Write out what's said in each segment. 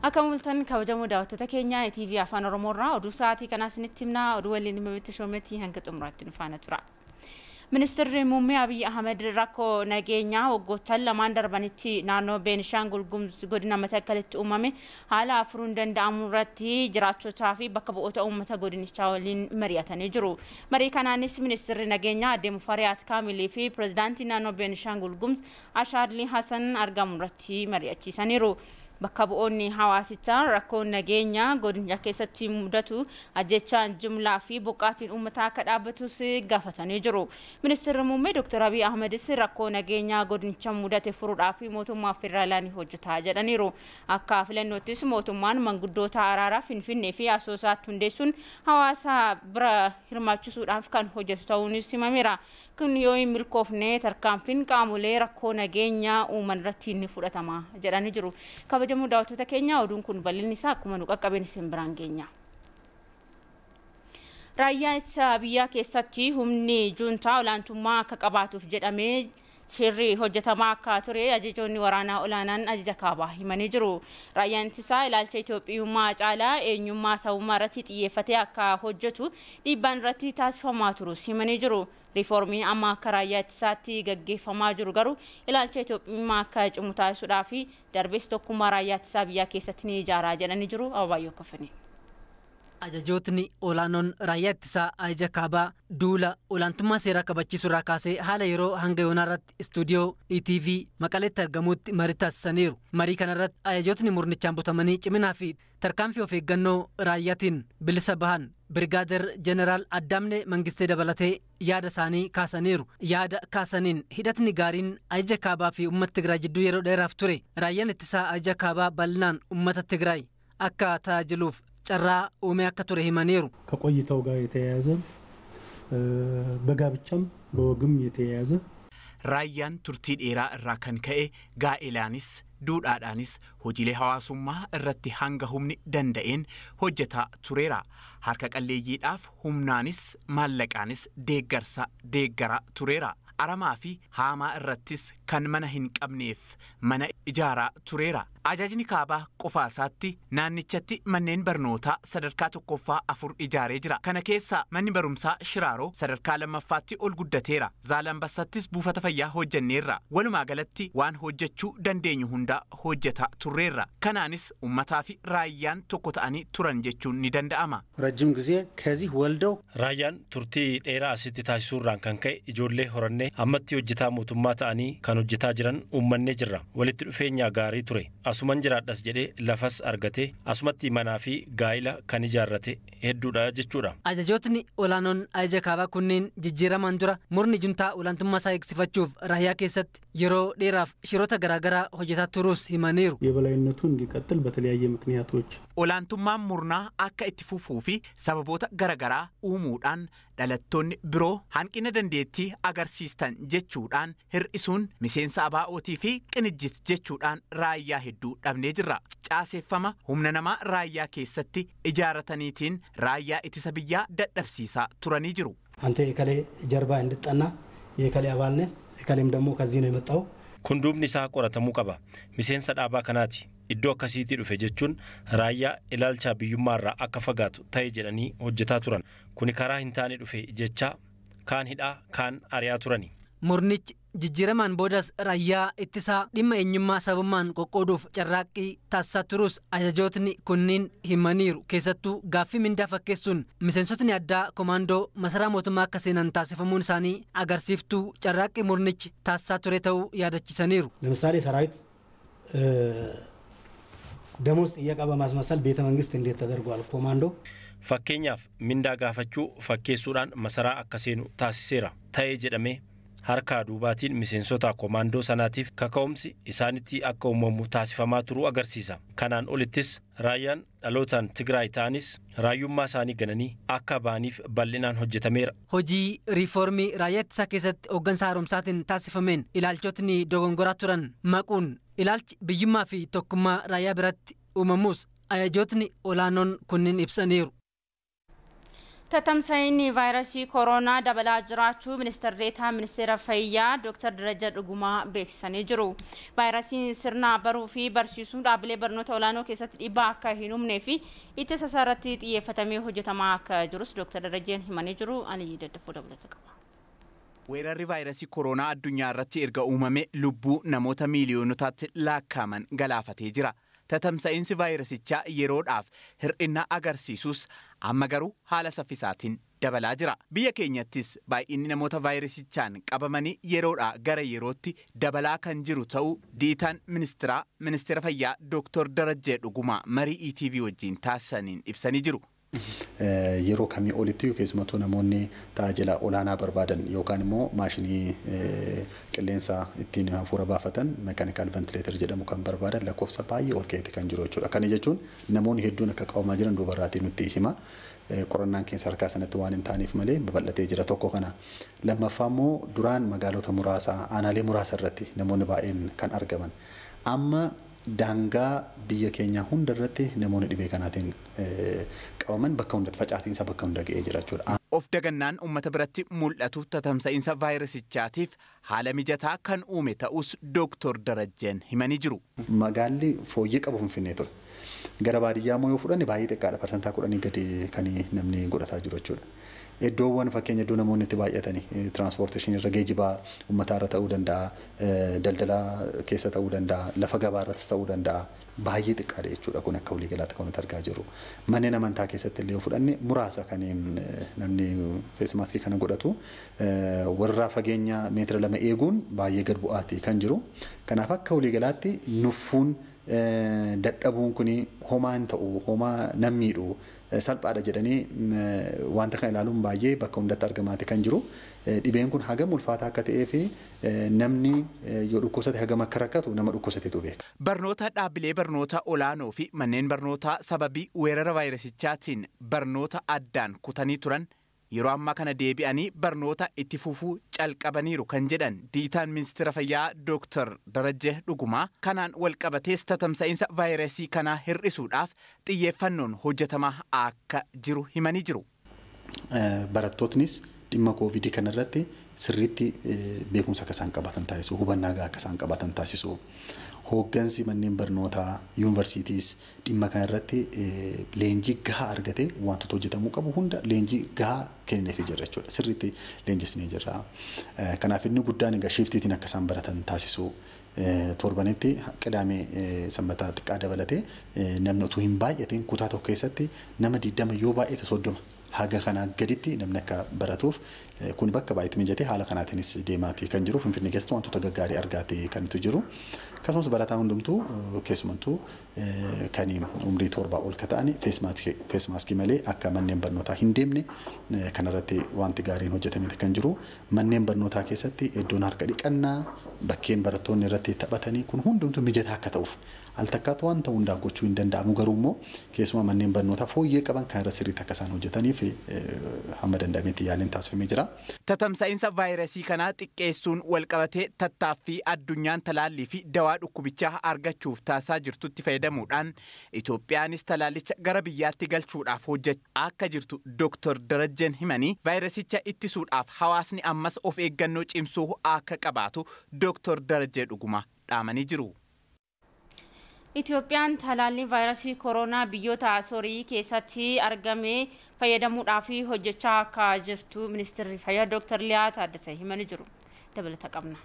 Akka mul'atan kabajamoo daawwattoota keenya TV Afaan Oromoorraa oduu sa'aatii kanaa isinitti himnaa oduu waliin himamitti shoometii hanga xumuraatti nu faana tura. Ministeerri Muummee Abiy Ahmed rakkoo nageenyaa waggoottan lamaan darbanitti naannoo Beenishaangul Gumuz godina Matakkalitti uumame haala furuun danda'amu irratti jiraattootaa fi bakka bu'oota uummata godinichaa waliin mari'atanii jiru. Marii kanaanis ministeerri nageenyaa Aadde Mufariyaat Kaamilii fi pirezidaantii naannoo Beenishaangul Gumuz Ashaadli Hasan argamu irratti mari'achiisaniiru. Bakka bu'oonni hawaasichaa rakkoo nageenyaa godina keessatti mudatu ajjechaan jumlaa fi buqqaatiin uummataa akka dhaabbatus gaafatanii jiru. Ministeerri Muummee Dr. Abiy Ahmedis rakkoo nageenyaa godinicha mudate furuudhaaf mootummaa federaalaa hojjetaa jedhaniiru. Akka filannoottis mootummaan manguddoota araaraa Finfinnee fi Asoosaatti hundeessuun hawaasa bira hirmaachisuudhaaf kan hojjetu ta'uunis himameera. Kun yoo hin milkoofne tarkaanfiin qaamolee rakkoo nageenyaa uuman irratti ni fudhatama jedhanii jiru. Kabajamoo daawwattoota keenya oduun kun bal'inni isaa akkuma nu qaqqabeen isin biraan geenya. Raayyaa ittisa biyyaa keessatti humni juuntaa olaantummaa akka qabaatuuf jedhamee sirrii hojjetamaa akka ture ajajoonni waraanaa olaanaan ajaja kaabaa himanii jiru. Raayyaan ittisaa ilaalcha Itoophiyummaa caalaa eenyummaa sabummaa irratti xiyyeeffatee akka hojjetu dhiibbaan irratti taasifamaa turus himanii jiru. Riiformiin amma akka raayyaa ittisaatti gaggeeffamaa jiru garuu ilaalcha Itoophiyummaa akka cimu taasisuudhaa fi darbees tokkummaa raayyaa ittisaa biyyaa keessatti ni ijaaraa jedhanii jiru. Abaayyoo Kafanii. Ajajootni olaanoon raayyaa ittisaa ajaja kaabaa duula olaantummaa seeraa kabachiisuu irraa kaasee haala yeroo hanga yoonaa irratti istuudiyoo ETV Maqaleetti argamutti marii taasisaniiru. Marii kana irratti ajajootni murnichaan butamanii ciminaa fi tarkaanfii of eeggannoo raayyaatiin bilisa bahan Birgaader Jeneraal Addaamne Mangistee dabalatee yaada isaanii kaasaniiru. Yaada kaasaniin hidhatni gaariin ajaja kaabaa fi uummata Tigraay jidduu yeroo dheeraaf ture. Raayyaan ittisaa ajaja kaabaa bal'inaan uummata Tigraay akka tajaajiluuf ጨራ ኡሜ አከቱረ ሂማኔሩ ከቆይታው ጋር የተያያዘ በጋብቻም በወግም የተያያዘ ራያን ቱርቲ ዴራ እራ ከንከኤ ጋኤላኒስ ዱዳዳኒስ ሆጂሌ ሐዋሱማ እረቲ ሃንጋ ሁምኒ ደንደኤን ሆጀታ ቱሬራ ሃርከ ቀሌይዳፍ ሁምናኒስ ማለቃኒስ ዴገራ ቱሬራ aramaa fi haamaa irrattis kan mana hin qabneef mana ijaaraa tureera. Ajajni kaabaa qofaasaatti naannichatti manneen barnootaa sadarkaa tokkoffaa 4 ijaaree jira. Kana keessa manni barumsaa Shiraaroo sadarkaa lammaffaatti ol guddateera. Zaalambasattis buufata fayyaa hojjenneerra. Walumaa galatti waan hojjechuu dandeenyu hunda hojjeta turreerra. Kanaanis uummataa fi raayyaan tokko ta'anii turan jechuun ni danda'ama. ረጅም ጊዜ ከዚህ ወልደው ራያን ቱርቲ ዴራ አሲቲ ታሲሱራን ከንከ ijoollee horanne ammatti hojjetaa mootummaa ta'anii kan hojjetaa jiran uummanne jirra. Walitti dhufeenya gaarii ture. Asuman jiraadhas jedhee lafas argate asumatti manaa fi gaa'ila kan ijaarrate hedduudha jechuudha. Ajajootni olaanoon ajaja kaabaa kunneen jijjiiraman dura murni juntaa olaantummaa isaa eegsifachuuf raayyaa keessatti yeroo dheeraaf shiroota garaagaraa hojjetaa turuus himaniiru. የበላይነቱ እንዲቀጥል በተለያየ ምክንያቶች olaantummaan murnaa akka itti fufuu fi sababoota garaagaraa uumuudhaan dhalattoonni biroo hanqina dandeettii agarsiistan jechuudhaan hir'isuun miseensa ABO'tii fi qinijjit jechuudhaan raayyaa hedduu dhabnee jirra. Caaseeffama humna namaa raayyaa keessatti ijaarataniitiin raayyaa ittisa biyyaa dadhabsiisaa turanii jiru. አንተ የከሌ ጀርባ እንድጠና የከሌ አባል ነህ የከሌም ደግሞ ከዚህ ነው የመጣው kun duubni isaa qoratamuu qaba. Miseensa dhaabaa kanaati. Iddoo akkasiitii dhufe jechuun raayyaa ilaalcha biyyummaarraa akka fagaatu ta'e jedhanii hojjetaa turan. Kuni karaa hin taane dhufe jechaa kaan hidhaa kaan ari'aa turani. Murnichi jijjiiramaan boodas raayyaa ittisaa dhimma eenyummaa sabummaan qoqqooduuf carraaqqii taasisaa turus ajajootni kunniin himaniiru. Keessattuu gaaffii mindaa fakkeessuun miseensotni addaa komaandoo masaraa mootummaa akka seenan taasifamuun isaanii agarsiiftuu carraaqqii murnichi taasisaa ture ta'uu yaadachiisaniiru. ለምሳሌ ሰራዊት ደሞዝ ጥያቄ በማስመሰል ቤተ መንግስት እንዴት ተደርጓል? ኮማንዶ fakkeenyaaf mindaa gaafachuu fakkeessuudhaan masaraa akka seenu taasiseera. Ta'ee jedhamee harkaa duubaatiin miseensota komaandoo sanaatiif kaka'umsi isaanitti akka uumamu taasifamaa turuu agarsiisa. Kanaan olittis raayyaan dhalootaan Tigraay ta'anis raayyummaa isaanii gananii akka baaniif bal'inaan hojjetameera. Hojii riiformii raayyaa ittisaa keessatti hooggansa haaromsaatiin taasifameen ilaalchotni dogongoraa turan maquun ilaalchi biyyummaa fi tokkummaa raayyaa biratti uumamuus ajajootni olaanoon kunniin ibsaniiru. Tatamsa'inni vaayirasii koronaa dabalaa jiraachuu ministeerri deetaa ministeera fayyaa Dr. Darajaa Dhugumaa beeksisanii jiru. Vaayirasiin sirna baruu fi barsiisuu dhaabbilee barnoota olaanoo keessatti dhiibbaa akka hin uumnee fi ittisa isaa irratti xiyyeeffatamee hojjetamaa akka jirus Dr. Darajaan himanii jiru. Ani daddafuu dabalata qaba. Weerarri vaayirasii koronaa addunyaa irratti erga uumame lubbuu namoota miiliyoonotaatti lakkaa'aman galaafatee jira. Tatamsa'insi vaayirasichaa yeroodhaaf hir'ina agarsiisus amma garuu haala saffisaatiin dabalaa jira. Biyya keenyattis baay'inni namoota vaayirasichaan qabamanii yeroodhaa gara yerootti dabalaa kan jiru ta'uu diitaan ministeera fayyaa Dr. Darajaa Dhugumaa marii ETV wajjin taasisaniin ibsanii jiru. Yeroo kamii olitti keessumattuu namoonni tajaajila olaanaa barbaadan yookaan immoo maashinii qilleensa ittiin hafuura baafatan mekaanikaal ventileeter jedhamu kan barbaadan lakkoofsa baay'ee ol ka'eeti kan jiru jechuudha. Kana jechuun namoonni hedduun akka qabamaa jiran dubarraatiin nutti hima. Qorannaan keessa harkaa sanatti waan hin taaneef malee babal'atee jira tokko kana. Lammaffaa immoo duraan magaalota muraasaa aanaalee muraasa irratti namoonni baay'een kan argaman. Amma daangaa biyya keenya hunda irratti namoonni dhibee kanaatiin qabaman bakka hundatti facaatiinsa bakka hunda ga'ee jira jechuudha. Of dagannaan uummata biratti mul'atu tatamsa'insa vaayirasichaatiif haala mijataa kan uume ta'us Dr. Darajaan himanii jiru. Magaalli fooyyee qabu Finfinnee ture. Gara baadiyyaa immoo yoo fudhanne baay'ee xiqqaadha. Parsantaa 10 gadi kan namni godhataa jiru jechuudha. Iddoowwan fakkeenya iddoo namoonni itti baay'atanii tiraanspoorteeshinii irra geejjibaa uummataa irra ta'uu danda'a, daldala keessa ta'uu danda'a, lafa gabaa irrattis ta'uu danda'a. Baay'ee xiqqaadha jechuudha kun akka waliigalaatti kan nuti argaa jirru. Manneen amantaa keessatti illee yoo fudhanne muraasa kan namni feesmaaskii kana godhatu warra fageenya meetira 2 eeguun baay'ee gad bu'aati kan jiru. Kanaaf akka waliigalaatti nuffuun dadhabuun kuni homaa hin ta'u, homaa nammiidhu. Salphaadha jedhanii wanta kana ilaaluun baay'ee bakka hundatti argamaati kan jiru. Dhibeen kun hagam ulfaataa akka ta'ee fi namni yoo dhukkubsate hagam akka rakkatu nama dhukkubsatetu beeka. Barnoota dhaabbilee barnoota olaanoo fi manneen barnootaa sababii weerara vaayirasichaatiin barnoota addaan kutanii turan yeroo ammaa kana deebi'anii barnoota itti fufuu calqabaniiru kan jedhan diitaan ministeera fayyaa Dr. Darajaa Dhugumaa kanaan walqabatees tatamsa'insa vaayirasii kanaa hir'isuudhaaf xiyyeeffannoon hojjetamaa akka jiru himanii jiru. Barattootnis dhimma koovidii kanarratti sirriitti beekumsa akka isaan qabatan taasisu, hubannaa gahaa akka isaan qabatan taasisu. Hooggansi manneen barnootaa yuunivarsiitiis dhimma kanarratti leenjii gahaa argate wantoota hojjetamuu qabu hunda leenjii gahaa kenneefii jirra jechuudha. Sirriitti leenjisnee jirra. Kanaaf inni guddaan egaa shiftiitiin akka isaan baratan taasisu. Torbanitti qidaamee sanbataa xiqqaa dabalatee namni utuu hin baay'atiin kutaa tokko keessatti nama 20 yoo baay'ate 30 haga kanaa gaditti namni akka baratuuf kun bakka baay'eetti mijatee haala kanaatiinis deemaatii kan jiru. Finfinnee keessatti wantoota gaggaarii argaatee kan jiru. Akkasumas barataa hundumtuu keessumattuu kan umrii 7 ol ta'an feesmaaskii malee akka manneen barnootaa hin deemne kanarratti wanti gaariin hojjetamee kan jiru. Manneen barnootaa keessatti iddoon harka dhiqannaa bakkeen barattoonni irratti taphatanii kun hundumtuu mijataa akka ta'uuf al takkaatu wanta hundaa gochuu hin danda'amu garuu immoo keessumaa manneen barnootaa fooyyee qaban kan irra sirriitti akka isaan hojjetaniif hamma danda'ametti yaaliin taasifamee jira. Tatamsa'insa vaayirasii kanaa xiqqeessuun walqabatee tattaaffii addunyaan talaallii fi dawaa dhukkubichaa argachuuf taasisaa jirtutti fayyadamuudhaan Itoophiyaanis talaallicha gara biyyaatti galchuudhaaf hojjechaa akka jirtu Dr. Darajaan himanii vaayirasicha ittisuudhaaf hawaasni ammas of eeggannoo cimsuu akka qabaatu Dr. Darajaa Dhugumaa dhaamanii jiru. Itoophiyaan talaallii vaayirasii koronaa biyyoota Asoorii keessatti argame fayyadamuudhaaf hojjechaa akka jirtu ministeerri fayyaa Dr. Liyaa Taaddasee himanii jiru. Dabalata qabna.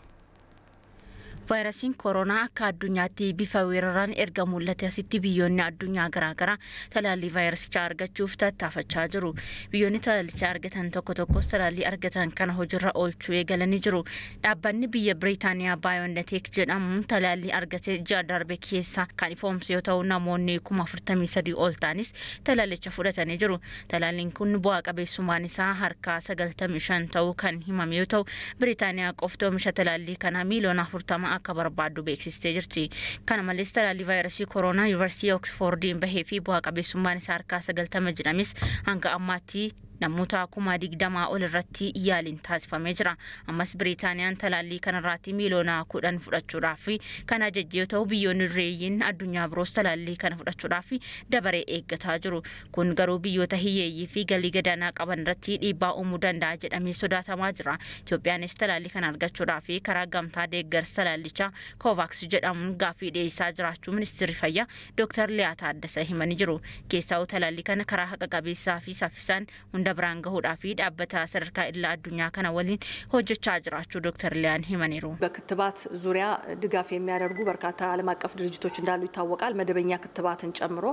Vaayirasiin koronaa akka addunyaatti bifa weeraraan erga mul'ate asitti biyyoonni addunyaa garaagaraa talaallii vaayirasichaa argachuuf tattaafachaa jiru. Biyyoonni talaallicha argatan tokkos talaallii argatan kana hojiirra oolchuu eegalanii jiru. Dhaabbanni biyya Biriitaaniyaa Baayoonetek jedhamuun talaallii argate ji'a darbe keessa kan ifoomse yoo ta'u namoonni 43,000 ol ta'anis talaallicha fudhatanii jiru. Talaalliin kun bu'aa qabeessummaan isaa harka 95 ta'uu kan himame yoo ta'u Biriitaaniyaa qofti oomisha talaallii kana miliyoona 40 akka barbaaddu beeksistee jirti. Kana malees talaallii vaayirasii koronaa yuunivarsiitii Oksfordiin bahee fi bu'aa qabeessummaan isaa harka 90 jedhamis hanga ammaatti namoota 20,000 ol irratti yaaliin taasifamee jira. Ammas Biriitaaniyaan talaallii kanarratti miiliyoona 10 fudhachuudhaaf kan ajajjee yoo ta'u biyyoonni reeyyiin addunyaa biroos talaallii kana fudhachuudhaaf dabaree eeggataa jiru. Kun garuu biyyoota hiyyeeyyii fi galii gadaanaa qaban irratti dhiibbaa uumuu danda'a jedhamee sodaatamaa jira. Itoophiyaanis talaallii kana argachuudhaaf karaa gamtaa deeggarsa talaallichaa COVAX jedhamuun gaaffii dhiyeessaa jiraachuu ministeerri fayyaa Dr. Liyaa Taaddasee himanii jiru. Keessaa talaallii kana karaa haqa qabeessaa fi saffisaan dabraan gahuudhaa fi dhaabbata sadarkaa idil addunyaa kana waliin hojjechaa jiraachuu ዶክተር ሊያን ሂመኔሩ በክትባት ዙሪያ ድጋፍ የሚያደርጉ በርካታ ዓለም አቀፍ ድርጅቶች እንዳሉ ይታወቃል። መደበኛ ክትባትን ጨምሮ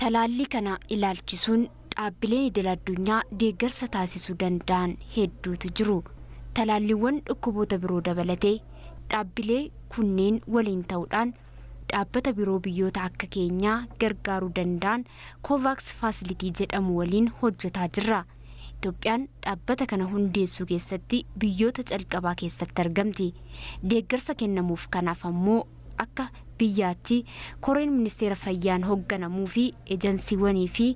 ተላሊ ከና ኢላልቺሱን dhaabbileen idil addunyaa deeggarsa taasisuu danda'an hedduutu jiru. Talaalliiwwan dhukkuboota biroo dabalatee dhaabbilee kunneen waliin ta'uudhaan dhaabbata biroo biyyoota akka keenyaa gargaaruu danda'an COVAX Facility jedhamu waliin hojjetaa jirra. Itoophiyaan dhaabbata kana hundeessuu keessatti biyyoota calqabaa keessatti argamti. Deeggarsa kennamuuf kanaaf ammoo akka biyyaatti koreen ministeera fayyaan hoogganamuu fi ejensiiwwanii fi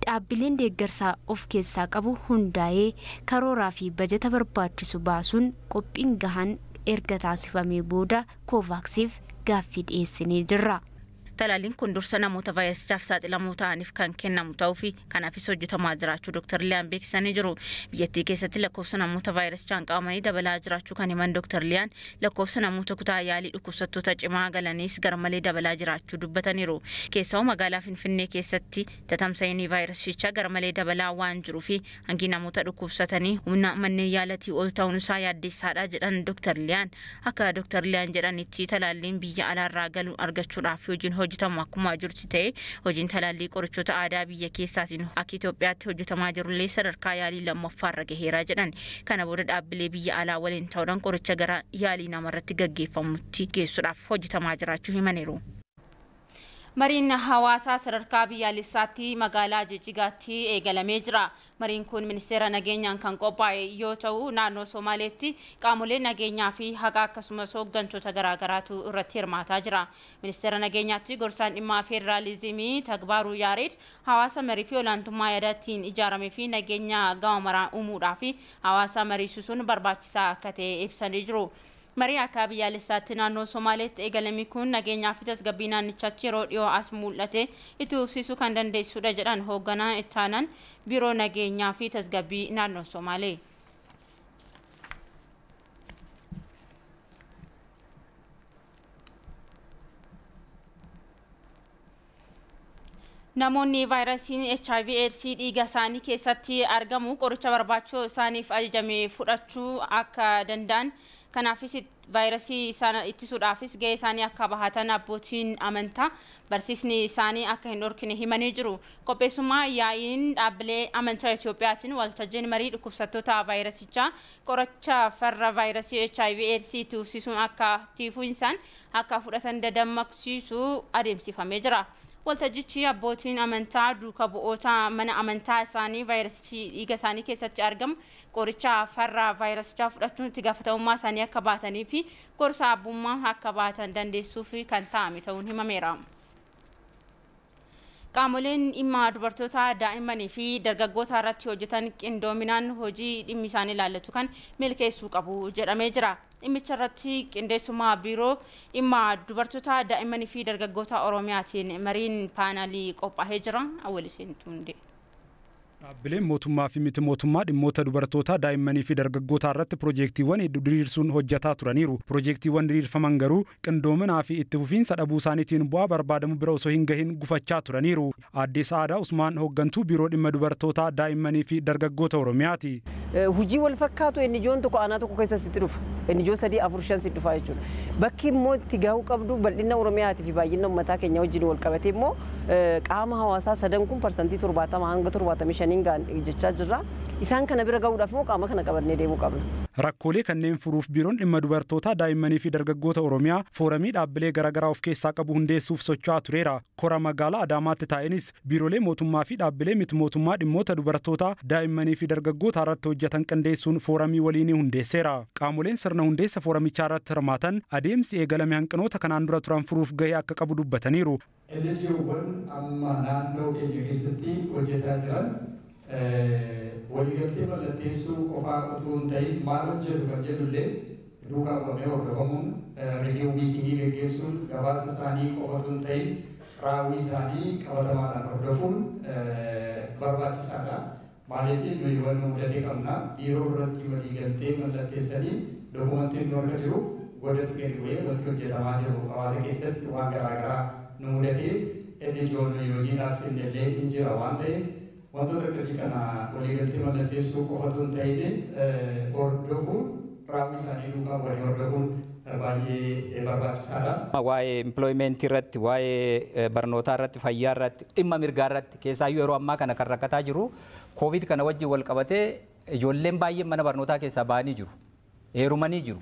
dhaabbileen deeggarsaa of keessaa qabu hundaa'ee karooraa fi bajeta barbaachisu baasuun qophiin gahaan erga taasifamee booda COVAXiif gaaffii dhiyeessinee jirra. Talaalliin kun dursa namoota vaayirasichaaf saaxilamoo ta'aniif kan kennamu ta'uu fi kanaafis hojjetamaa jiraachuu Dr. Liyaan beeksisanii jiru. Biyyattii keessatti lakkoofsa namoota vaayirasichaan qabamanii dabalaa jiraachuu kan himan Dr. Liyaan lakkoofsa namoota kutaa yaalii dhukkubsattoota cimaa galaniis garmalee dabalaa jiraachuu dubbataniiru. Keessaa magaalaa Finfinnee keessatti tatamsa'inii vaayirasichaa garmalee dabalaa waan jiruu fi hangi namoota dhukkubsatanii humna manneen yaalatii ol ta'uun isaa yaaddeessaadha jedhan Dr. Liyaan. Akka Dr. Liyaan jedhanitti talaalliin biyya alaarraa galuu argachuudhaaf hojiin hojjetamu akkuma jirutti ta'e hojiin talaallii qorichoota aadaa biyya keessaatiin akka Itoophiyaatti hojjetamaa jirullee sadarkaa yaalii lammaffaarra gaheera jedhan. Kana booda dhaabbilee biyya alaa waliin ta'uudhaan qoricha gara yaalii namarratti gaggeeffamutti geessuudhaaf hojjetamaa jiraachuu himaniiru. Mariin hawaasaa sadarkaa biyyaalessaatti magaalaa Jijjigaatti eegalamee jira. Mariin kun ministeera nageenyaan kan qophaa'e yoo ta'u naannoo Somaaleetti qaamolee nageenyaa fi haqa akkasumas hooggantoota garaagaraatu irratti hirmaataa jira. Ministeera nageenyaatti gorsaan dhimma federaalizimii Tagbaaruu Yaareed hawaasa marii fi olaantummaa yaadatiin ijaaramee fi nageenya gama maraan uumuudhaa fi hawaasa mariisisuun barbaachisaa akka ta'e ibsanii jiru. Marii akka biyyaalessaatti naannoo Somaaleetti eegalame kun nageenyaa fi tasgabbii naannichaatti yeroo dhiyoo as mul'ate itti fufsiisuu kan dandeessudha jedhan hoogganaa ittaanaan biiroo nageenyaa fi tasgabbii naannoo Somaalee. Namoonni vaayirasiin HIV/AIDS dhiiga isaanii keessatti argamu qoricha barbaachisoo isaaniif ajajame fudhachuu akka danda'an kanaafis vaayirasii sana ittisuudhaafis gahee isaanii akka bahatan abbootiin amantaa barsiisni isaanii akka hin dhorkine himanii jiru. Qopheessummaa yaa'iin dhaabbilee amantaa Itoophiyaatiin waltajjiin marii dhukkubsattoota vaayirasichaa qoricha farra vaayirasii HIV/AIDS ittisuun akka tiifuunsaan akka fudhatan dadammaqsiisuu adeemsifamee jira. Waltajjichi abbootiin amantaa duuka bu'oota mana amantaa isaanii vaayirasichi dhiiga isaanii keessatti argamu qoricha farra vaayirasichaa fudhachuun itti gaafatamummaa isaanii akka baatanii fi gorsa abbummaa akka baatan dandeessuuf kan ta'ame ta'uun himameera. Qaamoleen dhimma dubartoota daa'immanii fi dargaggoota irratti hojjetan qindoominaan hojii dhimmi isaanii ilaallatu kan milkeessuu qabu jedhamee jira. Dhimmicha irratti qindeessummaa biiroo dhimma dubartoota daa'immanii fi dargaggoota Oromiyaatiin mariin paanalii qophaa'ee jira. Awwaliseen Tunde. Dhaabbileen mootummaa fi miti mootummaa dhimmoota dubartoota daa'immanii fi dargaggoota irratti piroojeektiiwwan hedduu diriirsuun hojjetaa turaniiru. Piroojeektiiwwan diriirfaman garuu qindoominaa fi itti fufiinsa dhabuu isaaniitiin bu'aa barbaadamu bira osoo hin gahin gufachaa turaniiru. Aadde Sa'aadaa Usmaan hooggantuu biiroo dhimma dubartoota daa'immanii fi dargaggoota Oromiyaati. Hojii wal fakkaatu inni ijoon tokko aanaa tokko keessatti dhufa. Inni ijoo 3-4-5 dhufa jechuudha. Bakki immoo itti gahuu qabdu bal'ina Oromiyaatii fi baay'ina uummataa keenya wajjin wal qabatee immoo qaama hawaasaa sadan kun parsantii 70 hanga 75 gaan jechaa jirra. Isaan kana bira gahuudhaaf immoo qaama kana qabannee deemuu qabna. Rakkoolee kanneen furuuf biiroon dhimma dubartoota daa'immanii fi dargaggoota Oromiyaa fooramii dhaabbilee garaagaraa of keessaa qabu hundeessuuf socho'aa tureera. Kora magaalaa Adaamaatti taa'enis biiroolee mootummaa fi dhaabbilee miti mootummaa dhimmoota dubartoota daa'immanii fi dargaggoota irratti hojjetan qindeessuun fooramii waliinii hundeesseera. Qaamoleen sirna hundeessa fooramichaa irratti hirmaatan adeemsi eegalame hanqinoota kanaan dura turan furuuf gahee akka qabu dubbataniiru. NGO'wwan amma naannoo keenya keessatti hojjetaa jiran waliigaltee mallatteessuu qofaa utuu hin ta'in maal hojjetu kan jedhullee duukaa bu'amee hordofamuun riiviyuu miitingii gaggeessuun gabaasa isaanii qofa utuu hin ta'in raawwii isaanii qabatamaadhaan hordofuun barbaachisaadha. Maaliif nuyi waan nu mudate qabna biiroo irratti waliigaltee mallatteessanii dokumentiin nu harka jiruuf godhatti gadi bu'ee wanti hojjetamaa jiru hawaasa keessatti waan garaagaraa nu mudate inni ijoon nuyi hojii dhaabsifnellee hin jira waan ta'eef wantoota akkasii kana waliigaltee mallatteessuu qofa utuu hin ta'in hordofuun raawwii isaanii duukaa bu'anii hordofuun baay'ee barbaachisaadha. Waa'ee employmentii irratti, waa'ee barnootaa irratti, fayyaa irratti, dhimma mirgaa irratti keessaayyuu yeroo ammaa kana kan rakkataa jiru COVID kana wajjin wal qabatee ijoolleen baay'een mana barnootaa keessaa ba'anii jiru. Heerumanii jiru.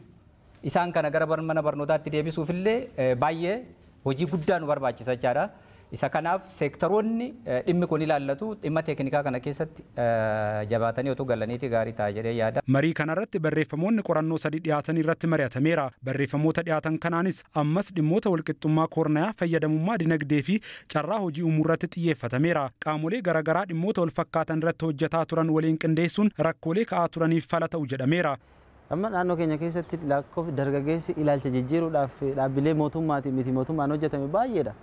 Isaan kana gara mana barnootaatti deebisuufillee baay'ee hojii guddaa nu barbaachisa jechaadha. Isa kanaaf seektaroonni dhimmi kun ilaallatu dhimma teeknikaa kana keessatti jabaatanii otoo galaniiti gaarii ta'a jedhee yaada. Marii kanarratti barreeffamoonni qorannoo 3 dhiyaatan irratti mari'atameera. Barreeffamoota dhiyaatan kanaanis ammas dhimmoota walqixxummaa koornayaa fayyadamummaa dinagdee fi carraa hojii uumuu irratti xiyyeeffatameera. Qaamolee garaagaraa dhimmoota wal fakkaatan irratti hojjetaa turan waliin qindeessuun rakkoolee ka'aa turaniif fala ta'u jedhameera. Amma naannoo keenya keessatti lakkoofsi dargaggeessi ilaalcha jijjiiruudhaaf dhaabbilee mootummaatii miti mootummaan hojjetame baay'eedha.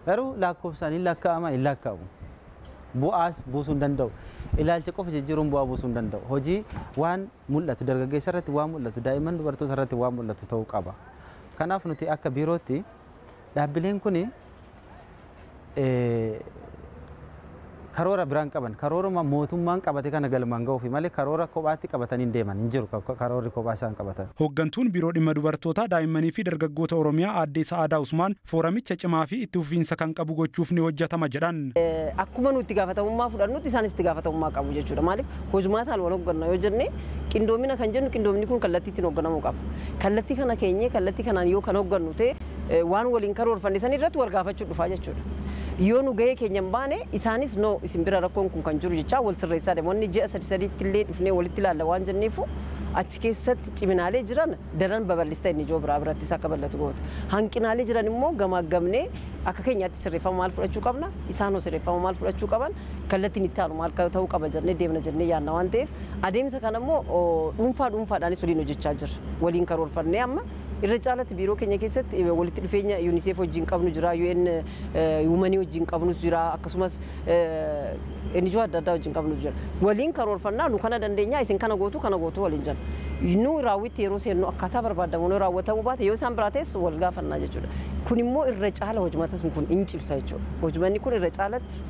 Garuu lakkoofsaan hin lakkaa'ama hin lakkaa'u. Bu'aas buusuu hin danda'u. Ilaalcha qofa jijjiiruun bu'aa buusuu hin danda'u. Hojii waan mul'atu dargaggeessa irratti waan mul'atu daa'imman dubartoota irratti waan mul'atu ta'uu qaba. Kanaaf nuti akka biirootti dhaabbileen kun karoora biraan qaban karooruma mootummaan qabate kana galmaan ga'uufi malee karoora kophaatti qabatanii deeman hin jiru karoorri kophaa isaan qabatan. Hooggantuun biiroo dhimma dubartootaa daa'immanii fi dargaggoota Oromiyaa aadde Sa'aadaa Usmaan fooramicha cimaa fi itti fufiinsa kan qabu gochuuf ni hojjetama jedhan. Akkuma nuti itti gaafatamummaa fudhannutti isaanis itti gaafatamummaa qabu jechuudha. Maaliif hojmaataan wal hoogganna yoo jenne qindoomina kan jennu qindoomni kun kallattiitiin hoogganamuu qaba. Kallattii kana keenyee kallattii kanaan yoo kan hooggannu ta'e waan waliin karoorfanne san irratti wal gaafachuu dhufaa jechuudha. Yoo nu gahee keenya hin baane isaanis no isin bira rakkoon kun kan jiru jechaa wal sirreessaa deemonni ji'a sadiitti illee dhufnee walitti ilaalla waan jenneefu achi keessatti ciminaalee jiran daran babal'ista inni ijoo biraa birattis akka bal'atu goota. Hanqinaalee jiran immoo gamaaggamnee akka keenyaatti sirreeffama maal fudhachuu qabna isaan sirreeffama maal fudhachuu qaban kallattiin itti aanu maal ta'uu qaba jennee deemna jennee yaadna waan ta'eef adeemsa kana immoo dhuunfaadhaanis waliin hojjechaa jirra waliin karoorfannee amma irra caalatti biiroo keenya keessatti walitti dhufeenya UNICEF wajjin qabnu jira UN Women wajjin qabnu jira akkasumas NGO adda addaa wajjin qabnu jira waliin karoorfannaa nu kana dandeenya isin kana gootu waliin jenna nu raawwitti yeroo seennu akkaataa barbaadamu nu raawwatamuu baate yoo isaan biraates wal gaafannaa jechuudha kun immoo irra caala hojmata sun kun in cibsa jechuudha hojmanni kun irra caalatti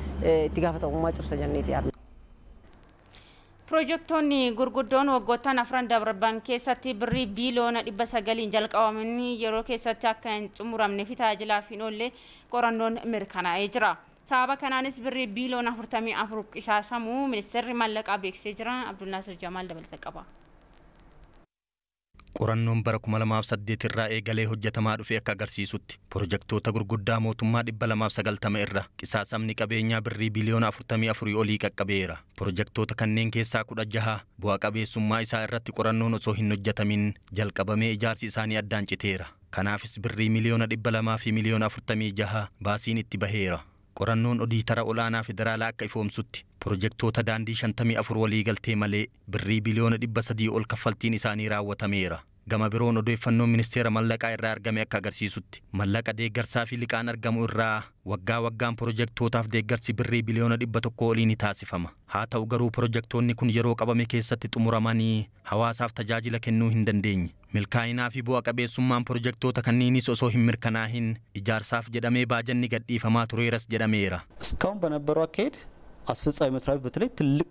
itti gaafatamummaa cibsa jenneeti yaadna. Piroojektonni gurguddoon waggoottan afran darban keessatti birrii biiliyoona 900 jalqabamanii yeroo keessatti akka hin xumuramne fi tajaajilaaf hin oolle qorannoon mirkanaa'ee jira. Sababa kanaanis birrii biiliyoona 44 qisaasamuu ministeerri maallaqaa beeksisee jira. Abdulnaasir Jamaal dabalata qaba. Qorannoon bara 2008 irraa eegalee hojjetamaa dhufe akka agarsiisutti pirojektoota gurguddaa mootummaa 290 irra qisaasamni qabeenyaa birrii biiliyoona 44 olii qaqqabeera. Pirojektoota kanneen keessaa 16 bu'aa qabeessummaa isaa irratti qorannoon osoo hin hojjetamin jalqabamee ijaarsi isaanii addaan citeera. Kanaafis birrii miliyoona 200 fi miliyoona 46 baasiin itti baheera. Qorannoon odiitara olaanaa federaalaa akka ifoomsutti pirojektoota daandii 54 walii galtee malee birrii biiliyoona 300 ol kaffaltiin isaanii raawwatameera. Gama biroon odeeffannoon ministeera mallaqaa irraa argame akka agarsiisutti mallaqa deeggarsaa fi liqaan argamu irraa waggaa waggaan pirojektotaaf deeggarsi birrii biiliyoona 100 olii ni taasifama. Haa ta'u garuu pirojektoonni kun yeroo qabame keessatti xumuramanii hawaasaaf tajaajila kennuu hin dandeenye. Milkaa'inaa fi bu'a qabeessummaan pirojektoota kanniinis osoo hin mirkanaahin ijaarsaaf jedhamee baajanni gadhiifamaa tureeras jedhameera. እስካሁን በነበረው አካሄድ አስፈጻሚ መስሪያ ቤት በተለይ ትልቅ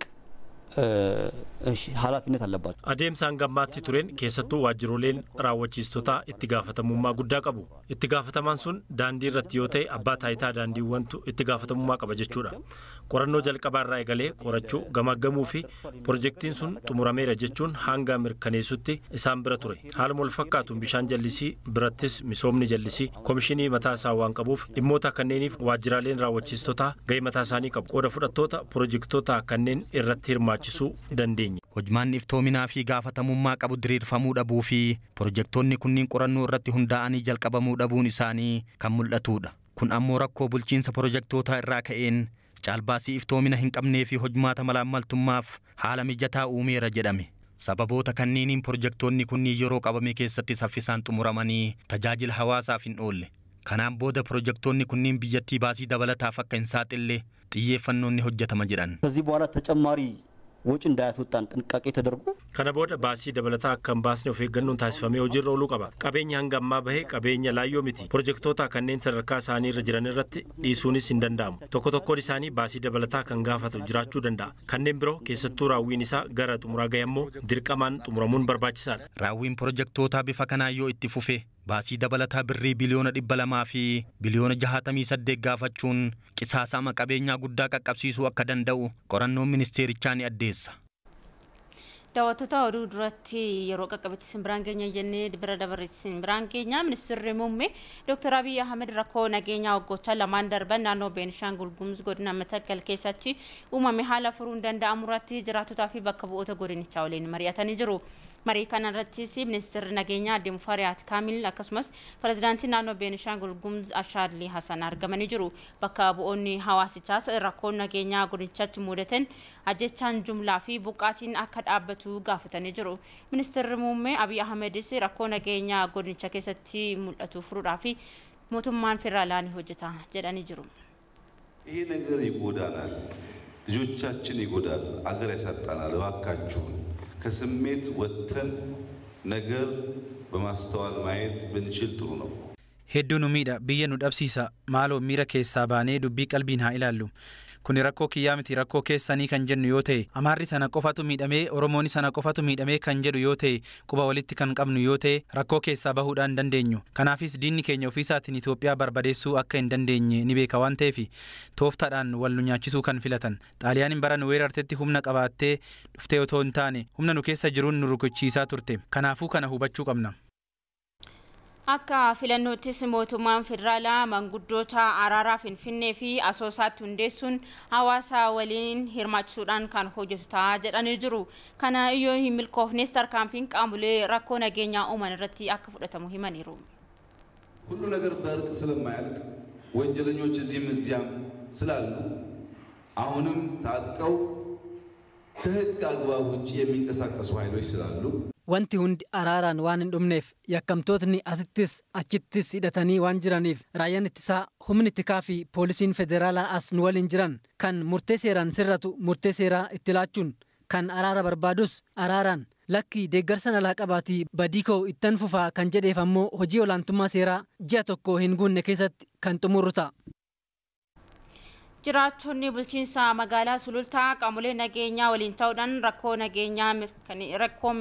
ኃላፊነት አለባቸው. Adeemsaan gammaatti tureen keessattuu waajjiroleen raawwachiistota itti gaafatamummaa guddaa qabu. Itti gaafatamaan sun daandii irratti yoo ta'e abbaa taayitaa daandiiwwantu itti gaafatamummaa qaba jechuudha. Qorannoo jalqabaa irraa eegalee qorachuu gamaaggamuu fi pirojektiin sun xumurameera jechuun hanga mirkaneessutti isaan bira ture. Haaluma wal fakkaatuun bishaan jallisii birattis misoomni jallisii komishinii mataa isaa waan qabuuf dhimmoota kanneeniif waajjiraaleen raawwachiistotaa gahee mataa isaanii qabu. Qooda fudhattoota pirojektoota kanneen irratti hirmaachisuu dandeenya. Hojmaan iftoominaa fi gaafatamummaa qabu diriirfamuu dhabuu fi pirojektoonni kunniin qorannoo irratti hundaa'anii jalqabamuu dhabuun isaanii kan mul'atudha. Kun ammoo rakkoo bulchiinsa pirojektoota irraa ka'een caalbaasii iftoomina hin qabnee fi hojmaata malaammaltummaaf haala mijataa uumeera jedhame. Sababoota kanneeniin pirojektoonni kunniin yeroo qabame keessatti saffisaan xumuramanii tajaajila hawaasaaf hin oolle. Kanaan booda pirojektoonni kunniin biyyattii baasii dabalataaf akka hin saaxille xiyyeeffannoonni hojjetama jedhan. ከዚህ በኋላ ተጨማሪ ወጪ እንዳያስወጣን ጥንቃቄ ተደርጎ kana booda baasii dabalataa akka hin baasne of eeggannoon taasifamee hojiirra ooluu qaba. Qabeenya hanga ammaa bahee qabeenya laayyoo miti. Pirojektoota kanneen sadarkaa isaanii irra jiran irratti dhiisuunis hin danda'amu. Tokko tokkoon isaanii baasii dabalataa kan gaafatu jiraachuu danda'a. Kanneen biroo keessattuu raawwiin isaa gara xumuraa gahe immoo dirqamaan xumuramuun barbaachisaadha. Raawwiin pirojektoota bifa kanaan yoo itti fufe baasii dabalataa birrii biliyoona 200 fi biliyoona 68 gaafachuun qisaasama qabeenyaa guddaa qaqqabsiisuu akka danda'u qorannoon ministeerichaa ni addeessa. daawwattoota oduu duratti yeroo qaqqabetti simbiraan keenya jennee bira dabarreetti simbiraan keenya ministeerri muummee Dr. Abiy Ahmed rakkoo nageenyaa waggoota lamaan darban naannoo Beenishaangul Gumuz godina Matakkal keessatti uumame haala furuun danda'amu irratti jiraattotaa fi bakka bu'oota godinichaa waliin mari'atanii jiru. Marii kana irrattis ministeerri nageenyaa Aadde Mufariyaat Kaamil akkasumas pirezidaantii naannoo Beenishaangul Gumuz Ashaadli Hasan argamanii jiru. Bakka bu'oonni hawaasichaas rakkoon nageenyaa godinichatti mudatan ajjechaan jumlaa fi buqqaatiin akka dhaabbatu gaafatanii jiru. Ministeerri muummee Abiy Ahmedis rakkoo nageenyaa godinicha keessatti mul'atu furuudhaaf mootummaan federaalaa hojjeta jedhanii jiru. ይሄ ነገር ይጎዳናል፣ ልጆቻችን ይጎዳል፣ አገር ያሳጣናል። እባካችሁን ከስሜት ወጥተን ነገር በማስተዋል ማየት ብንችል ጥሩ ነው። Hedduun miidha biyya nu dhabsiisa maaloo miira keessaa baanee dubbii qalbiin haa ilaallu. Kun rakkoo kiyyaa miti rakkoo keessanii kan jennu yoo ta'e Amaarri sana qofatu miidhamee Oromoon sana qofatu miidhamee kan jedhu yoo ta'e quba walitti kan qabnu yoo ta'e rakkoo keessaa bahuudhaan dandeenyu. Kanaafis diinni keenya ofiisaatiin Itoophiyaa barbadeessuu akka hin dandeenye ni beeka waan ta'eef tooftaadhaan wal nu nyaachisuu kan filatan. Xaaliyaaniin bara nu weerartetti humna qabaattee dhuftee otoo hin taane humna nu keessa jiruun nu rukuchiisaa turte. Kanaafuu kana hubachuu qabna. Akka filannootis mootummaan federaalaa manguddoota araaraa Finfinnee fi Asoosaatti hundeessuun hawaasa waliin hirmaachisuudhaan kan hojjetu ta'a jedhanii jiru. Kana yoo hin milkoofnes tarkaanfiin qaamolee rakkoo nageenyaa uuman irratti akka fudhatamu himaniiru. ሁሉ ነገር በእርቅ ስለማያልቅ ወንጀለኞች እዚህም እዚያም ስላሉ አሁንም ታጥቀው ከህግ አግባብ ውጭ የሚንቀሳቀሱ ኃይሎች ስላሉ Wanti hundi araaraan waan hin dhumneef yakkamtootni asittis achittis hidhatanii waan jiraniif raayyaan ittisaa humni tikaa fi poolisiin federaalaa as nu waliin jiran kan murtee seeraan sirratu murtee seeraa itti laachuun kan araara barbaadus araaraan lakki deeggarsa nalaa qabaatii badiikoo ittan fufaa kan jedheef ammoo hojii olaantummaa seeraa ji'a tokko hin guunne keessatti kan xumurru ta'a. Jiraattonni bulchiinsa magaalaa Sulultaa qaamolee nageenyaa waliin ta'uudhaan rakkoo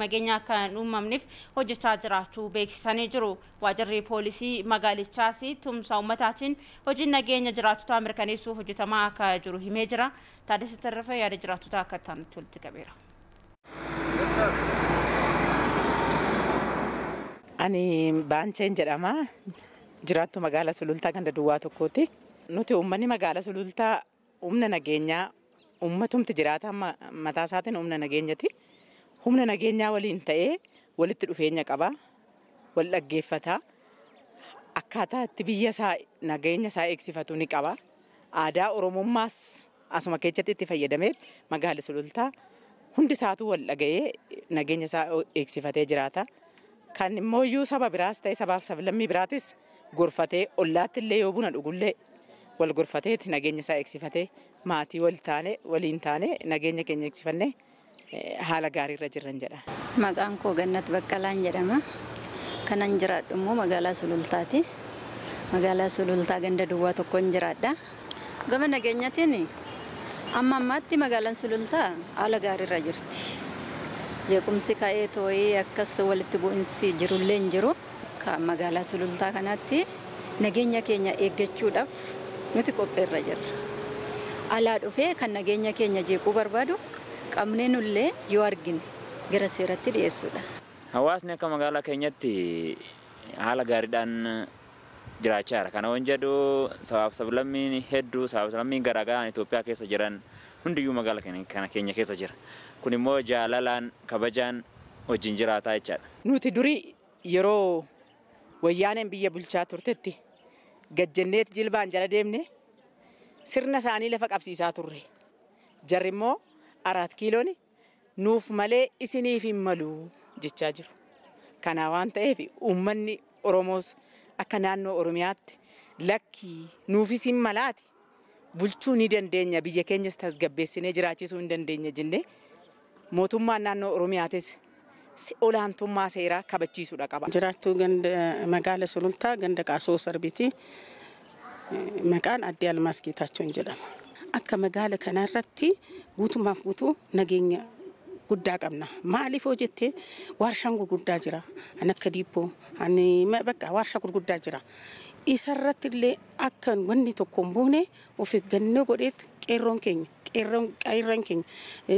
nageenyaa kan uumamneef hojjechaa jiraachuu beeksisanii jiru. Waajjirri poolisii magaalichaas tumsa uummataatiin hojiin nageenya jiraattotaa mirkaneessuu hojjetamaa akka jiru himee jira. Taaddasaa Tarrafaa yaada jiraattotaa akka ta'anitti walitti qabeera. Ani Baancheen jedhama. Jiraattu magaalaa Sulultaa ganda duwwaa tokkooti. Nuti uummanni magaalaa Sulultaa humna nageenyaa uummatumti jiraata mataa isaatiin humna nageenyati. Humna nageenyaa waliin ta'ee walitti dhufeenya qaba. Wal dhaggeeffata. Akkaataa itti biyya isaa nageenya isaa eegsifatu ni qaba. Aadaa Oromummaas asuma keessatti itti fayyadamee magaalaa Sulultaa hundi isaatu wal dhaga'ee nageenya isaa eegsifatee jiraata. Kan immoo iyyuu saba biraas ta'e sabaaf sablammii biraatis gorfatee ollaatti illee yoo buna dhugullee wal gorfatee nageenya isaa eegsifatee maatii waliin taane nageenya keenya eegsifanne haala gaarii irra jirran jedha. Maqaan koo Gannat Baqqalaan jedhama. Kanan jiraadhu immoo magaalaa Sulultaati. Magaalaa Sulultaa ganda duwwaa tokkoon jiraadha. Gama nageenyatiin amma ammaatti magaalaan Sulultaa haala gaarii irra jirti. Jeequmsi ka'ee too'ee akkas walitti bu'insi jirullee hin jiru. Magaalaa Sulultaa kanatti nageenya keenya eeggachuudhaaf nuti qopheerra jirra. Alaa dhufee kan nageenya keenya jeequu barbaadu qabnee nullee yoo argine gara seeratti dhiyeessuudha. Hawaasni akka magaalaa keenyatti haala gaariidhaan jiraachaa jira. Kana waan jedhu sabaaf sablammiin hedduu sabaaf sablammiin garaagaraan Itoophiyaa keessa jiran hundiyyuu magaalaa keenya keessa jira. Kun immoo jaalalaan kabajaan wajjin jiraataa jechaadha. Nuti durii yeroo wayyaaneen biyya bulchaa turtetti gajjanneet jilbaan jala deemne sirna isaanii lafa qabsiisaa turre. Jarri immoo 4 kiiloon nuuf malee isiniif hin malu jechaa jiru. Kana waan ta'eef uummanni Oromoos akka naannoo Oromiyaatti lakki nuufis hin malaati bulchuu ni dandeenya biyya keenyas tasgabbeessinee jiraachisuu hin dandeenya jennee mootummaan naannoo Oromiyaatis olaantummaa seeraa kabachiisuudha qaba. Jiraattuu ganda magaala Sulultaa ganda Qaasoo Sarbiti maqaan Addee Almaas Geetaachoon jedhama. Akka magaala kanarratti guutumaaf guutuu nageenya guddaa qabna. Maaliif hojjettee warshaan gurguddaa jira. An akka diippoo bakka warshaa gurguddaa jira. Isarratti illee akka wanni tokko hin buune of eeggannoo godheet qeerroon keenya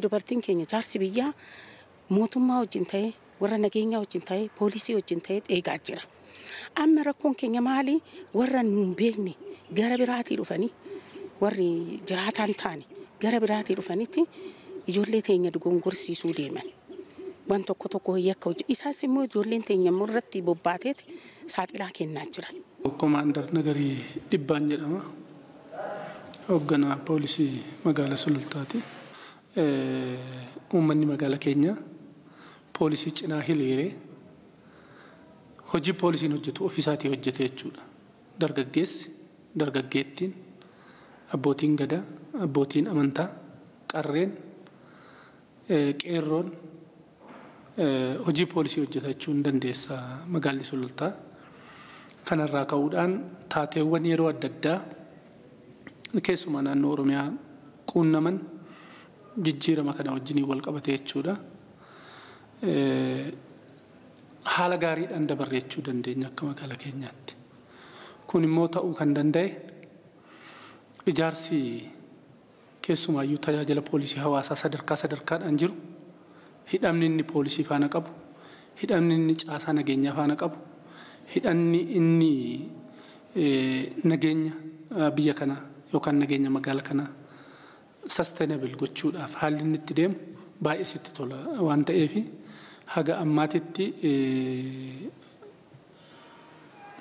dubartiin keenya jaarsi biyyaa mootummaa wajjin ta'ee warra nageenyaa wajjin ta'ee poolisii wajjin ta'ee eegaa jira. Amma rakkoon keenya maali warra nu beekne gara biraatii dhufanii warri jiraataan taane gara biraatii dhufanitti ijoollee teenya dogongorsiisuu deeman. Waan tokko yakka hojjetu. Isaas immoo ijoolleen teenya irratti bobbaateet saaxilaa kennaa jiran. Komaandar Nagarii Dhibbaan jedhama. Hoogganaa poolisii magaalaa Sulultaati. Uummanni magaalaa keenya poolisii cinaa hiriiree hojii poolisiin hojjetu ofiisaatii hojjete jechuudha. Dargaggeessi, dargaggeettiin, abbootiin gadaa, abbootiin amantaa, qarreen, qeerroon hojii poolisii hojjeta jechuun dandeessa magaalli Sulultaa. Kanarraa ka'uudhaan taateewwan yeroo adda addaa keessumaa naannoo Oromiyaa quunnaman jijjiirama kana wajjin wal qabate jechuudha. Haala gaariidhaan dabarre jechuu dandeenya akka magaalaa keenyaatti. Kun immoo ta'uu kan danda'e ijaarsi keessumaayyuu tajaajila poolisii hawaasaa sadarkaadhaan jiru hidhamni inni poolisii faana qabu, hidhamni inni caasaa nageenyaa faana qabu, hidhamni inni nageenya biyya kana yookaan nageenya magaalaa kana sustainable gochuudhaaf haalli inni itti deemu baay'ee sitti tola waan ta'eef haga ammaatitti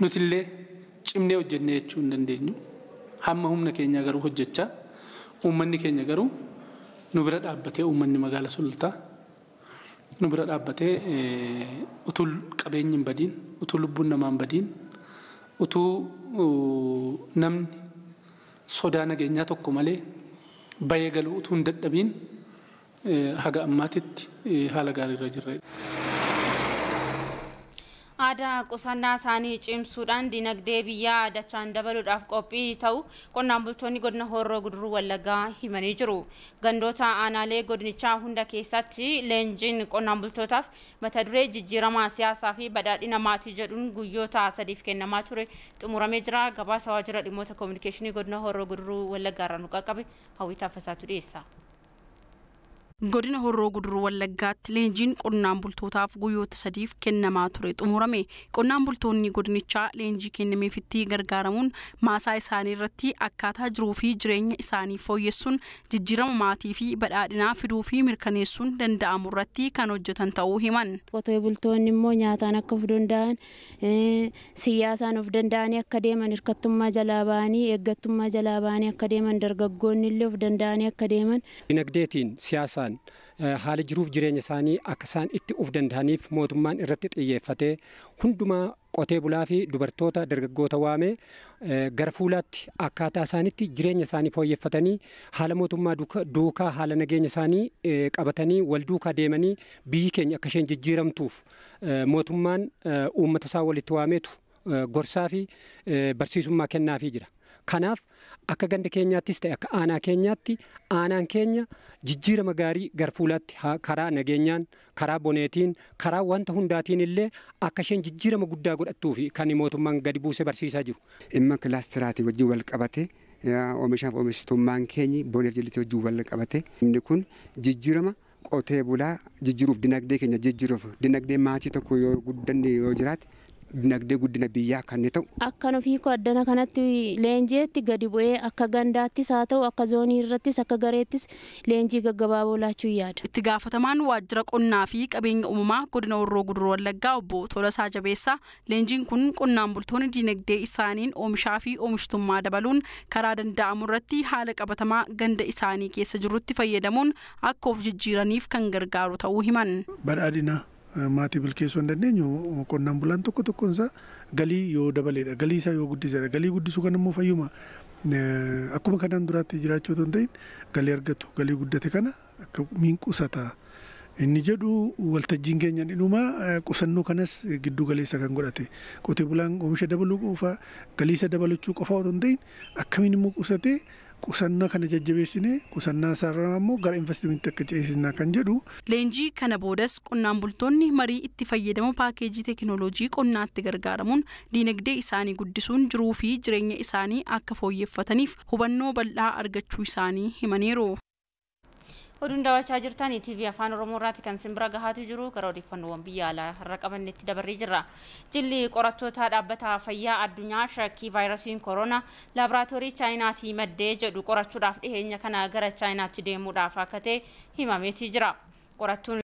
nutillee cimnee hojjennee jechuu hin dandeenyu. Hamma humna keenya garuu hojjechaa uummanni keenya garuu nu bira dhaabbatee uummanni magaalaa Sulultaa nu bira dhaabbatee utuu qabeenyi hin badiin, utuu lubbuun namaa hin badiin, utuu namni sodaa nageenyaa tokko malee bayee galuu utuu hin dadhabiin haga ammaatitti haala gaariirra jirra. Aadaa qusannaa isaanii cimsuudhaan dinagdee biyyaa dachaan dabaluudhaaf qophii ta'u qonnaan bultoonni godina Horroo Guduruu Wallaggaa himanii jiru. Gandoota aanaalee godinichaa hunda keessatti leenjiin qonnaan bultootaaf mata duree jijjiiramaa siyaasaa fi badhaadhina maatii jedhuun guyyoota 3 kennamaa ture xumuramee jira. Gabaasa waajjira dhimmoota koominikeeshinii godina Horroo Guduruu Wallaggaa irraa nu qaqqabe Hawwitaa Fasaatu dhiyeessa. Godina Horroo Guduruu Wallaggaatti leenjiin qonnaan bultootaaf guyyoota 3 kennamaa ture xumurame. Qonnaan bultoonni godinichaa leenjii kennameefitti gargaaramuun maasaa isaanii irratti akkaataa jiruu fi jireenya isaanii fooyyessuun jijjiirama maatii fi badhaadhinaa fiduu fi mirkaneessuun danda'amu irratti kan hojjetan ta'uu himan. Qotee bultoonni immoo nyaataan akka of danda'an, siyaasaan of danda'anii akka deeman, hirkattummaa jalaa ba'anii, eeggattummaa jalaa ba'anii akka deeman, dargaggoonni illee of danda'anii akka deeman. Dinagdeetiin siyaasaan haala jiruuf jireenya isaanii akka isaan itti of danda'aniif mootummaan irratti xiyyeeffatee hundumaa qotee bulaa fi dubartoota dargaggoota waamee gara fuulaatti akkaataa isaanitti jireenya isaanii fooyyeffatanii haala mootummaa duukaa haala nageenya isaanii qabatanii wal duukaa deemanii biyyi keenya akka isheen jijjiiramtuuf mootummaan uummata isaa walitti waameetu gorsaa fi barsiisummaa kennaafii jira. Kanaaf akka ganda keenyaattis ta'e akka aanaa keenyaatti aanaan keenya jijjiirama gaarii gara fuulaatti karaa nageenyaan, karaa boneetiin, karaa wanta hundaatiin illee akka isheen jijjiirama guddaa godhattuu fi kan mootummaan gadi buusee barsiisaa jiru. Dhimma kilaastiraatii wajjin wal qabate oomishaaf oomishtummaan keenyi boneef jallisii wajjin wal qabate inni kun jijjiirama qotee bulaa jijjiiruuf dinagdee keenya jijjiiruuf dinagdee maatii tokko yoo guddanne yoo jiraate dinagdee guddina biyyaa kan inni ta'u. Akka ofii koo addana kanatti leenjiitti gadi bu'ee akka gandaattis haa ta'u akka zoonii irrattis akka gareettis leenjii gaggabaaboo laachuu yaada. Itti gaafatamaan waajjira qonnaa fi qabeenya uumamaa godina Horroo Guduruu Wallaggaa obbo Tolasaa Jabeessaa leenjiin kun qonnaan bultoonni dinagdee isaaniin oomishaa fi oomishtummaa dabaluun karaa danda'amu irratti haala qabatamaa ganda isaanii keessa jirutti fayyadamuun akka of jijjiiraniif kan gargaaru ta'uu himan. Badhaadhina maatii bilkeessuu hin dandeenyu qonnaan bulaan tokko tokkoonsaa galii yoo dabaleedha. Galii isaa yoo guddisedha. Galii guddisuu kan immoo fayyuma akkuma kanaan duraatti jiraachuu otoo hin ta'in galii argatu. Galii guddate kana akka miin qusata. Inni jedhu waltajjiin keenya dhuma qusannoo kanas giddu galeessa kan godhate. Qotee bulaan oomisha dabaluu qofa galii isa dabalachuu qofa otoo hin ta'in akkamiin immoo qusatee qusannaa kana jajjabeessinee qusannaa isaarraa immoo gara investimentii akka ceesisnaa kan jedhu. Leenjii kana boodas qonnaan bultoonni marii itti fayyadamu paakeejii teekinooloojii qonnaatti gargaaramuun dinagdee isaanii guddisuun jiruu fi jireenya isaanii akka fooyyeffataniif hubannoo bal'aa argachuu isaanii himaniiru. Oduun daawwachaa jirtan TV Afaan Oromoo irratti kan simbira gahaatu jiru gara odeeffannoowwan biyya alaa har'a qabannetti dabarree jirra. Jilli qorattoota dhaabbata fayyaa addunyaa shakkii vaayirasiin koronaa laaboraatoorii Chaayinaatii maddee jedhu qorachuudhaaf dhiheenya kana gara Chaayinaatti deemuudhaaf akka ta'e himameetii jira. Qorattuun